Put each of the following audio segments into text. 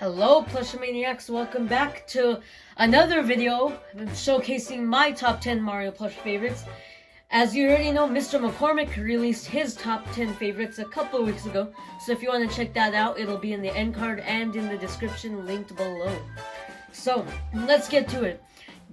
Hello Plushmaniacs, welcome back to another video showcasing my top 10 Mario Plush favorites. As you already know, Mr. McCormick released his top 10 favorites a couple of weeks ago, so if you want to check that out, it'll be in the end card and in the description linked below. So, let's get to it.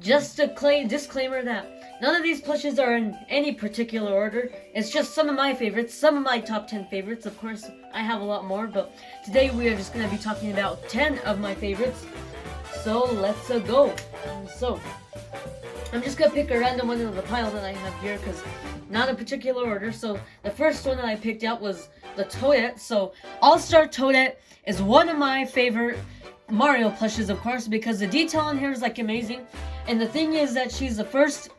Just a disclaimer that none of these plushes are in any particular order. It's just some of my favorites, some of my top 10 favorites. Of course, I have a lot more, but today we are just going to be talking about 10 of my favorites. So, let's go. So, I'm just going to pick a random one out of the pile that I have here, because not in particular order. So, the first one that I picked out was the Toadette. So, All-Star Toadette is one of my favorite Mario plushes, of course, because the detail on here is like amazing. And the thing is that she's the first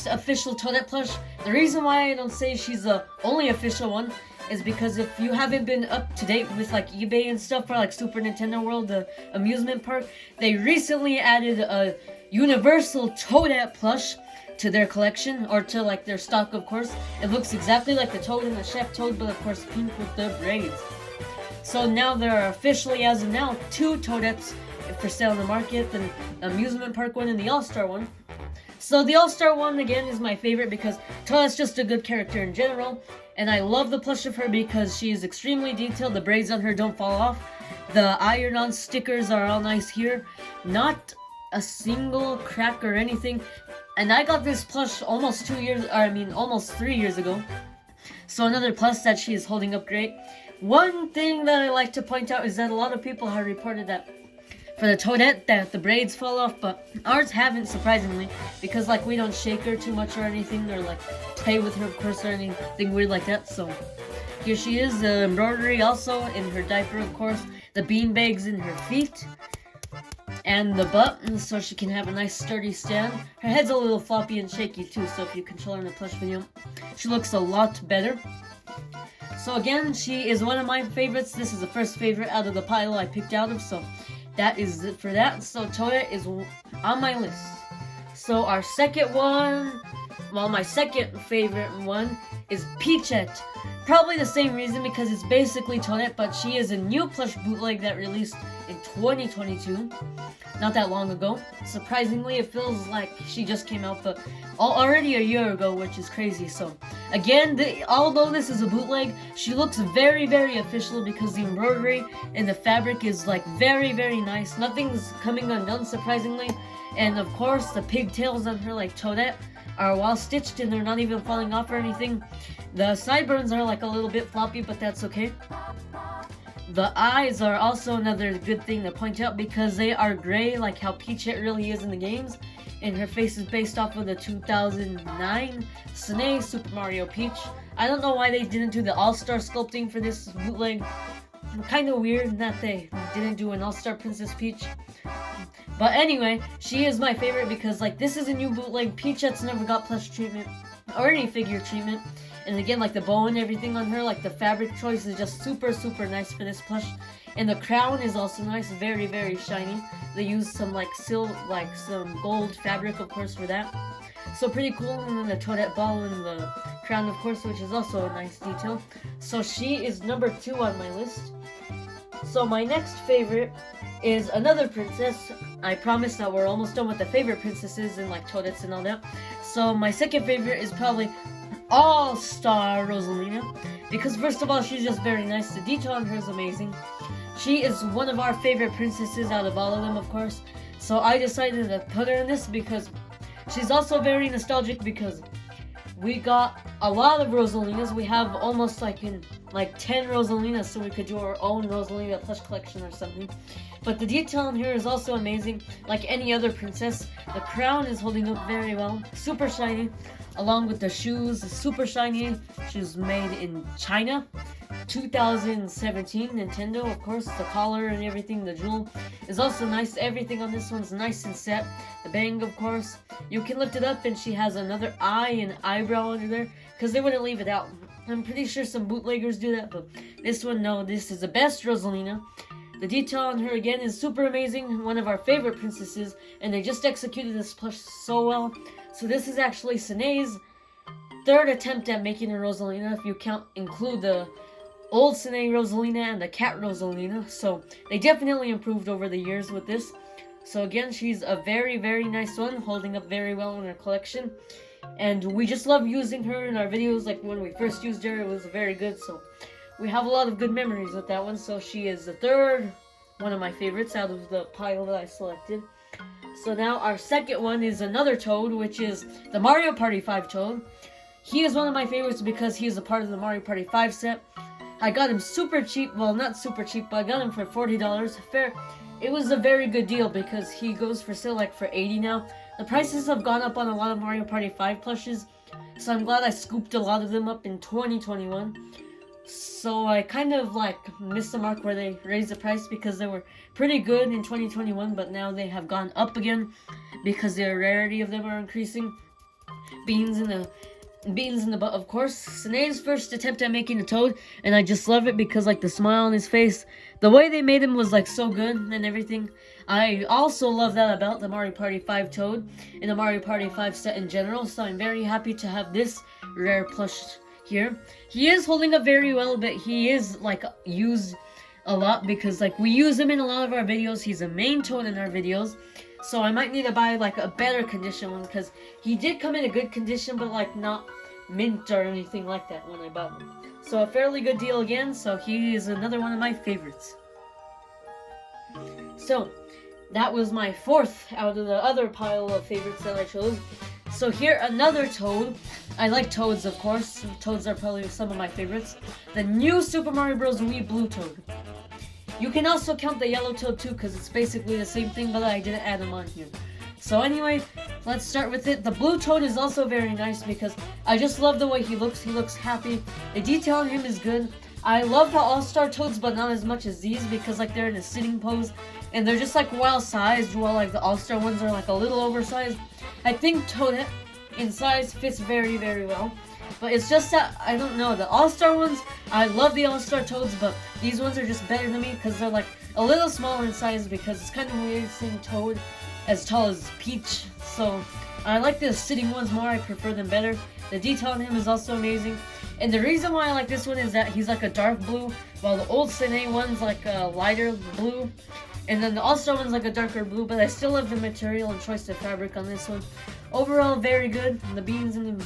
official Toadette plush. The reason why I don't say she's the only official one is because if you haven't been up to date with like eBay and stuff for like Super Nintendo World, the amusement park, they recently added a universal Toadette plush to their collection, or to like their stock, of course. It looks exactly like the Toad and the Chef Toad, but of course pink with the braids. So now there are officially, as of now, 2 Toadettes for sale in the market, the amusement park one and the All-Star one. So the All-Star one, again, is my favorite because Toadette's just a good character in general, and I love the plush of her because she is extremely detailed. The braids on her don't fall off. The iron-on stickers are all nice here. Not a single crack or anything. And I got this plush almost 3 years ago. So another plus that she is holding up great. One thing that I like to point out is that a lot of people have reported that for the Toadette that the braids fall off, but ours haven't, surprisingly, because like we don't shake her too much or anything, or like play with her, of course, or anything weird like that. So here she is, the embroidery also in her diaper, of course, the beanbags in her feet, and the butt, so she can have a nice sturdy stand. Her head's a little floppy and shaky too, so if you control her in the plush video, she looks a lot better. So again, she is one of my favorites. This is the first favorite out of the pile I picked out of, so that is it for that. So Toadette is on my list. So our second one, well, my second favorite one is Peachette. Probably the same reason, because it's basically Toadette, but she is a new plush bootleg that released in 2022. Not that long ago. Surprisingly, it feels like she just came out, but already a year ago, which is crazy. So again, although this is a bootleg, she looks very, very official because the embroidery and the fabric is like very, very nice. Nothing's coming undone, surprisingly. And of course, the pigtails on her, like Toadette, are well stitched and they're not even falling off or anything. The sideburns are like a little bit floppy, but that's okay. The eyes are also another good thing to point out because they are gray, like how Peachette really is in the games. And her face is based off of the 2009 SNES Super Mario Peach. I don't know why they didn't do the All-Star sculpting for this bootleg. Kind of weird that they didn't do an All-Star Princess Peach. But anyway, she is my favorite because like this is a new bootleg. Peachette's never got plush treatment or any figure treatment. And again, like the bow and everything on her, like the fabric choice is just super, super nice for this plush. And the crown is also nice, very, very shiny. They used some like some gold fabric, of course, for that. So pretty cool. And then the Toadette ball and the crown, of course, which is also a nice detail. So she is number 2 on my list. So my next favorite is another princess. I promise that we're almost done with the favorite princesses and like Toadettes and all that. So my second favorite is probably All-Star Rosalina, because first of all, she's just very nice. The detail on her is amazing. She is one of our favorite princesses out of all of them, of course. So I decided to put her in this because she's also very nostalgic, because we got a lot of Rosalinas. We have almost like 10 Rosalinas, so we could do our own Rosalina plush collection or something. But the detail on here is also amazing. Like any other princess, the crown is holding up very well. Super shiny. Along with the shoes, super shiny. Shoes made in China. 2017 Nintendo, of course. The collar and everything, the jewel is also nice. Everything on this one's nice and set. The bang, of course. You can lift it up and she has another eye and eyebrow under there, because they wouldn't leave it out. I'm pretty sure some bootleggers do that, but this one, no. This is the best Rosalina. The detail on her, again, is super amazing. One of our favorite princesses, and they just executed this plush so well. So this is actually SNES's third attempt at making a Rosalina, if you include the old Sine Rosalina and the cat Rosalina. So they definitely improved over the years with this. So again, she's a very, very nice one, holding up very well in our collection. And we just love using her in our videos. Like when we first used her, it was very good. So we have a lot of good memories with that one. So she is the third one of my favorites out of the pile that I selected. So now our second one is another Toad, which is the Mario Party 5 Toad. He is one of my favorites because he is a part of the Mario Party 5 set. I got him super cheap. Well, not super cheap, but I got him for $40. Fair. It was a very good deal because he goes for sale like for $80 now. The prices have gone up on a lot of Mario Party 5 plushes, so I'm glad I scooped a lot of them up in 2021. So I kind of like missed the mark where they raised the price because they were pretty good in 2021, but now they have gone up again because the rarity of them are increasing. Beans in the butt, of course. Sinead's first attempt at making a Toad, and I just love it because like the smile on his face, the way they made him was like so good and everything. I also love that about the Mario Party 5 Toad and the Mario Party 5 set in general, so I'm very happy to have this rare plush here. He is holding up very well, but he is like used a lot because like we use him in a lot of our videos. He's a main Toad in our videos. So I might need to buy like a better condition one because he did come in a good condition, but like not mint or anything like that when I bought him. So a fairly good deal again, so he is another one of my favorites. So that was my fourth out of the other pile of favorites that I chose. So here, another Toad. I like Toads, of course. Toads are probably some of my favorites. The new Super Mario Bros. Wii Blue Toad. You can also count the yellow Toad too, because it's basically the same thing, but I didn't add them on here. So anyway, let's start with it. The blue Toad is also very nice because I just love the way he looks. He looks happy. The detail on him is good. I love the All-Star Toads, but not as much as these because like they're in a sitting pose. And they're just like well sized, while like the All-Star ones are like a little oversized. I think Toad in size fits very, very well. But it's just that, I don't know, the All-Star ones, I love the All-Star Toads, but these ones are just better to me because they're like a little smaller in size because it's kind of weird seeing Toad as tall as Peach. So I like the sitting ones more, I prefer them better. The detail on him is also amazing. And the reason why I like this one is that he's like a dark blue, while the old Sine one's like a lighter blue. And then the All-Star one's like a darker blue, but I still love the material and choice of fabric on this one. Overall, very good. The beans and the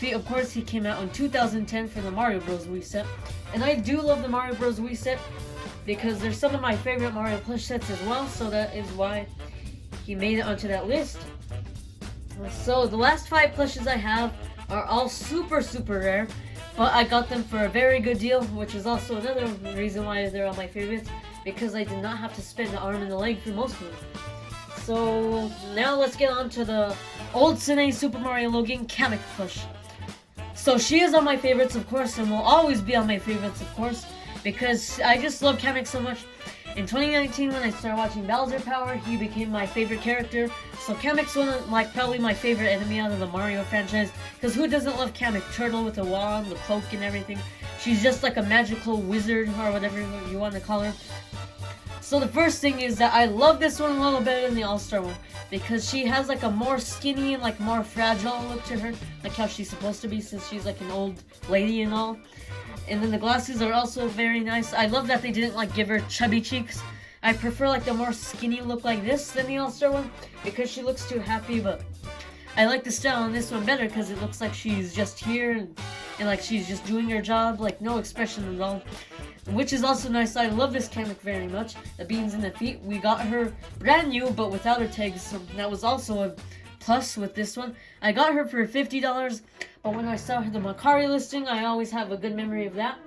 feet, of course, he came out in 2010 for the Mario Bros. Wii set. And I do love the Mario Bros. Wii set because they're some of my favorite Mario Plush sets as well, so that is why he made it onto that list. So the last 5 plushes I have are all super, super rare, but I got them for a very good deal, which is also another reason why they're all my favorites, because I did not have to spend an arm and a leg for most of them. So now let's get on to the old Sine Super Mario Logan Kamek plush. So she is on my favorites, of course, and will always be on my favorites, of course, because I just love Kamek so much. In 2019, when I started watching Bowser Power, he became my favorite character. So Kamek's one of, like, probably my favorite enemy out of the Mario franchise. Because who doesn't love Kamek? Turtle with a wand, the cloak and everything. She's just like a magical wizard, or whatever you want to call her. So the first thing is that I love this one a little better than the All-Star one. Because she has like a more skinny and like more fragile look to her. Like how she's supposed to be since she's like an old lady and all. And then the glasses are also very nice. I love that they didn't like give her chubby cheeks. I prefer like the more skinny look like this than the All-Star one because she looks too happy, but I like the style on this one better because it looks like she's just here and like she's just doing her job, like no expression at all. Which is also nice. I love this Kamek very much. The beans and the feet. We got her brand new but without her tags, so that was also a plus with this one. I got her for $50, but when I saw the Macari listing, I always have a good memory of that.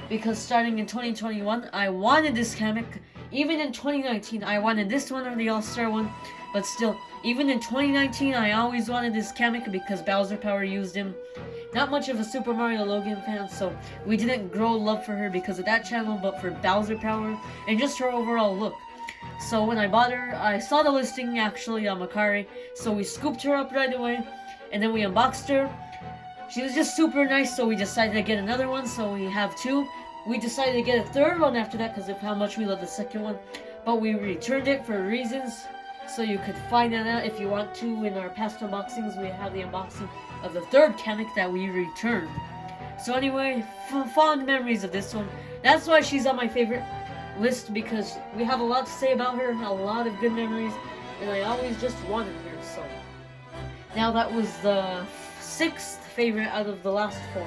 Because starting in 2021, I wanted this Kamek. Even in 2019, I wanted this one or the All-Star one. But still, even in 2019, I always wanted this Kamek because Bowser Power used him. Not much of a Super Mario Logan fan, so we didn't grow love for her because of that channel, but for Bowser Power and just her overall look. So when I bought her, I saw the listing actually on Macari, so we scooped her up right away, and then we unboxed her. She was just super nice, so we decided to get another one, so we have 2. We decided to get a 3rd one after that because of how much we love the 2nd one, but we returned it for reasons, so you could find that out if you want to. In our past unboxings, we have the unboxing of the 3rd Kamek that we returned. So anyway, fond memories of this one. That's why she's on my favorite list, because we have a lot to say about her, a lot of good memories, and I always just wanted her. So now that was the 6th favorite out of the last 4.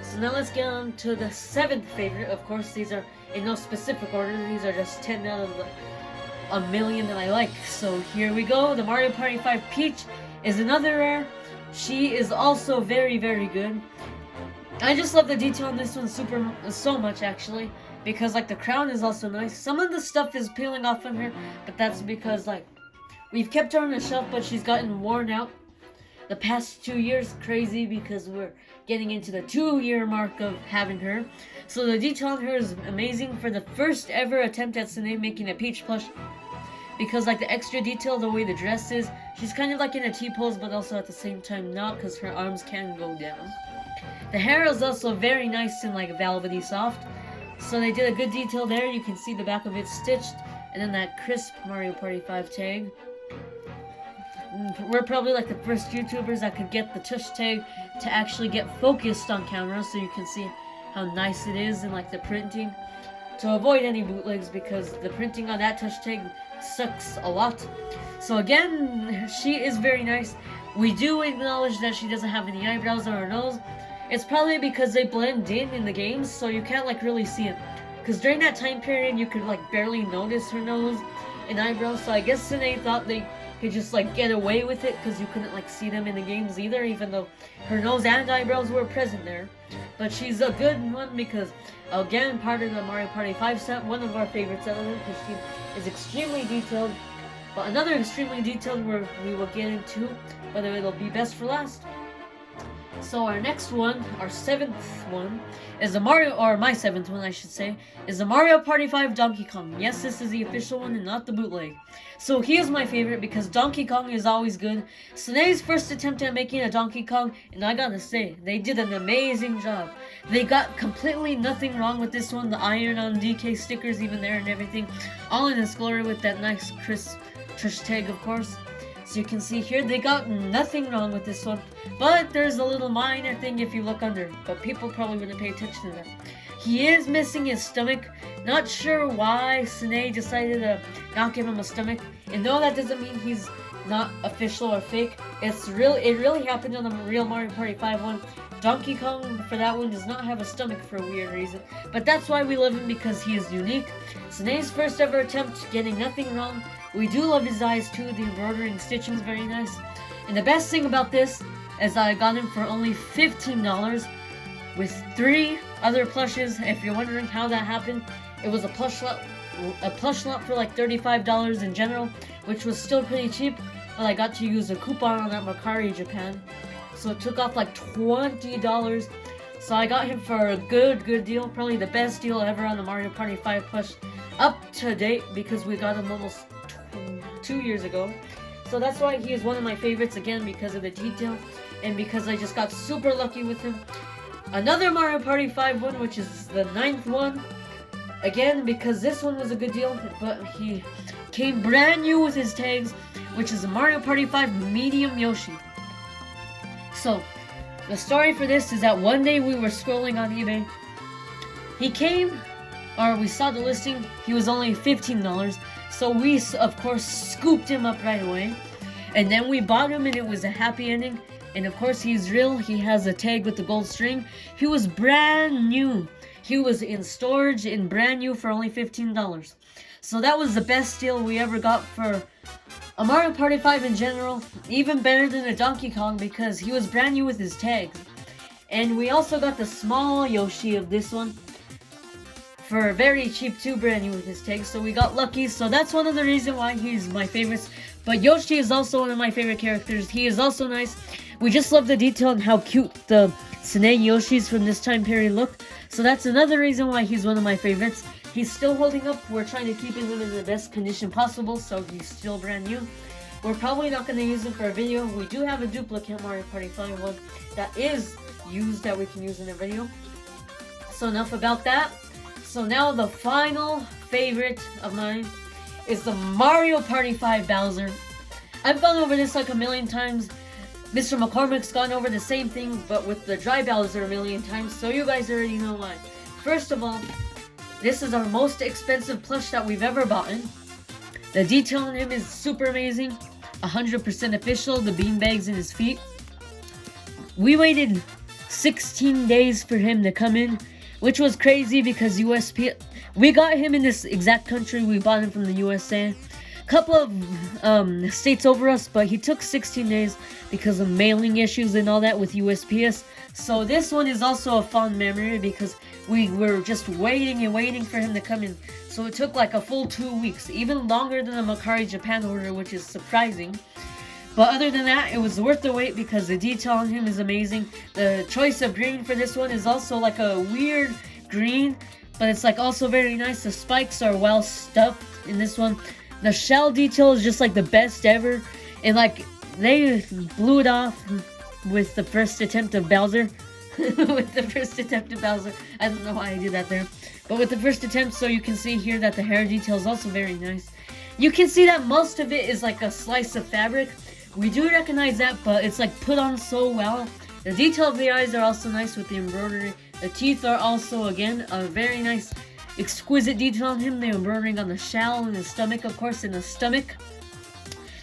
So now let's get on to the 7th favorite. Of course, these are in no specific order. These are just 10 out of a million that I like. So here we go. The Mario Party 5 Peach is another rare. She is also very, very good. I just love the detail on this one so much, actually, because like the crown is also nice. Some of the stuff is peeling off on her, but that's because like we've kept her on the shelf, but she's gotten worn out the past 2 years. Crazy, because we're getting into the 2-year mark of having her. So the detail on her is amazing. For the first ever attempt at Sine making a Peach plush, because like the extra detail, the way the dress is, she's kind of like in a T-pose, but also at the same time not, because her arms can go down. The hair is also very nice and like velvety soft, so they did a good detail there. You can see the back of it stitched, and then that crisp Mario Party 5 tag. We're probably like the first YouTubers that could get the tush tag to actually get focused on camera, so you can see how nice it is and like the printing, to avoid any bootlegs, because the printing on that tush tag sucks a lot. So again, she is very nice. We do acknowledge that she doesn't have any eyebrows on her nose. It's probably because they blend in the games, so you can't like really see it. Because during that time period, you could like barely notice her nose and eyebrows. So I guess Sine thought they could just like get away with it, because you couldn't like see them in the games either, even though her nose and eyebrows were present there. But she's a good one because, again, part of the Mario Party 5 set, one of our favorites out of it, because she is extremely detailed. But another extremely detailed where we will get into, whether it'll be best for last. So our next one, our 7th one, is the Mario, or my 7th one I should say, is the Mario Party 5 Donkey Kong. Yes, this is the official one and not the bootleg. So he is my favorite because Donkey Kong is always good. Sine's first attempt at making a Donkey Kong, and I gotta say, they did an amazing job. They got completely nothing wrong with this one. The iron-on DK stickers even there and everything, all in its glory with that nice crisp tush tag, of course. So you can see here, they got nothing wrong with this one, but there's a little minor thing if you look under, but people probably wouldn't pay attention to that. He is missing his stomach. Not sure why Sine decided to not give him a stomach, and no, that doesn't mean he's not official or fake. It really happened on the real Mario Party 5 one. Donkey Kong, for that one, does not have a stomach for a weird reason, but that's why we love him, because he is unique. Sine's first ever attempt, getting nothing wrong. We do love his eyes too. The embroidery and stitching is very nice. And the best thing about this is I got him for only $15 with 3 other plushes. If you're wondering how that happened, it was a plush lot for like $35 in general, which was still pretty cheap. But I got to use a coupon on that Mercari Japan, so it took off like $20. So I got him for a good deal, probably the best deal ever on the Mario Party 5 plush up to date, because we got him almost 2 years ago. So that's why he is one of my favorites, again, because of the detail and because I just got super lucky with him. Another Mario Party 5 one, which is the 9th one, again because this one was a good deal, but he came brand new with his tags, which is a Mario Party 5 Medium Yoshi. So the story for this is that one day we were scrolling on eBay. He came, or we saw the listing, he was only $15. So we, of course, scooped him up right away. And then we bought him, and it was a happy ending. And of course, he's real. He has a tag with the gold string. He was brand new. He was in storage and brand new for only $15. So that was the best deal we ever got for a Mario Party 5 in general. Even better than a Donkey Kong, because he was brand new with his tags. And we also got the small Yoshi of this one for very cheap too, brand new with his tags, so we got lucky. So that's one of the reasons why he's my favorites. But Yoshi is also one of my favorite characters. He is also nice. We just love the detail and how cute the Sine Yoshis from this time period look. So that's another reason why he's one of my favorites. He's still holding up. We're trying to keep him in the best condition possible, so he's still brand new. We're probably not going to use him for a video. We do have a duplicate Mario Party 5 one that is used that we can use in a video. So enough about that. So now the final favorite of mine is the Mario Party 5 Bowser. I've gone over this like a million times. Mr. McCormick's gone over the same thing, but with the dry Bowser a million times, so you guys already know why. First of all, this is our most expensive plush that we've ever bought. The detail on him is super amazing, 100% official, the beanbags in his feet. We waited 16 days for him to come in, which was crazy because USP... We got him in this exact country, we bought him from the USA. Couple of states over us, but he took 16 days because of mailing issues and all that with USPS. So this one is also a fond memory because we were just waiting and waiting for him to come in. So it took like a full 2 weeks, even longer than the Macari Japan order, which is surprising. But other than that, it was worth the wait because the detail on him is amazing. The choice of green for this one is also like a weird green, but it's like also very nice. The spikes are well stuffed in this one. The shell detail is just like the best ever, and like they blew it off with the first attempt of Bowser. With the first attempt of Bowser. I don't know why I did that there. But with the first attempt, so you can see here that the hair detail is also very nice. You can see that most of it is like a slice of fabric. We do recognize that, but it's like put on so well. The detail of the eyes are also nice with the embroidery. The teeth are also, again, a very nice, exquisite detail on him. The embroidering on the shell and the stomach, of course, and the stomach.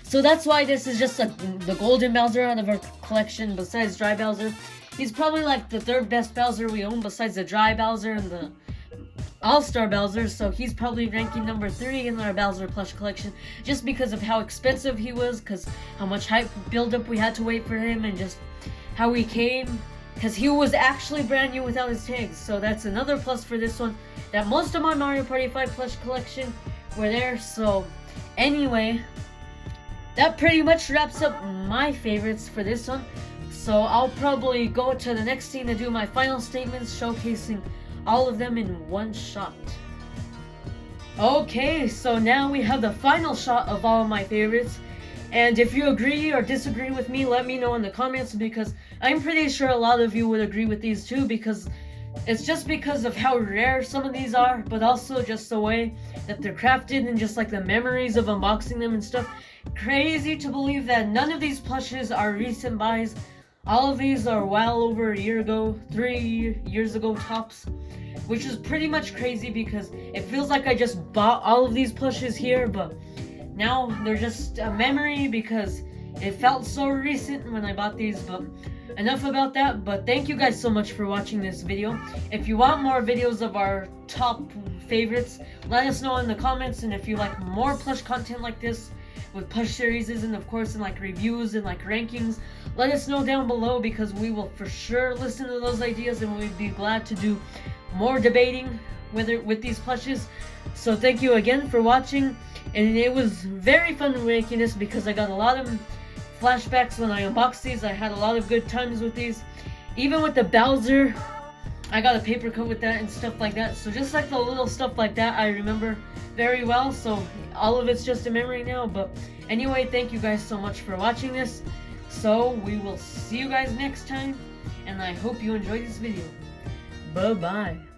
So that's why this is just like the golden Bowser out of our collection besides dry Bowser. He's probably like the third best Bowser we own besides the dry Bowser and the All-Star Bowser. So he's probably ranking number 3 in our Bowser plush collection just because of how expensive he was, because how much hype build-up we had to wait for him, and just how he came. Because he was actually brand new without his tags. So that's another plus for this one. That most of my Mario Party 5 plush collection were there. So anyway, that pretty much wraps up my favorites for this one. So I'll probably go to the next scene to do my final statements, showcasing all of them in one shot. Okay, so now we have the final shot of all of my favorites. And if you agree or disagree with me, let me know in the comments, because I'm pretty sure a lot of you would agree with these too, because it's just because of how rare some of these are, but also just the way that they're crafted and just like the memories of unboxing them and stuff. Crazy to believe that none of these plushes are recent buys. All of these are well over a year ago, 3 years ago tops, which is pretty much crazy because it feels like I just bought all of these plushes here, but now they're just a memory because it felt so recent when I bought these. But enough about that. But thank you guys so much for watching this video. If you want more videos of our top favorites, let us know in the comments. And if you like more plush content like this with plush series and of course in like reviews and like rankings, let us know down below, because we will for sure listen to those ideas and we'd be glad to do more debating with these plushes. So thank you again for watching. And it was very fun making this because I got a lot of flashbacks when I unboxed these. I had a lot of good times with these. Even with the Bowser, I got a paper cut with that and stuff like that. So just like the little stuff like that, I remember very well. So all of it's just a memory now. But anyway, thank you guys so much for watching this. So we will see you guys next time. And I hope you enjoyed this video. Bye-bye.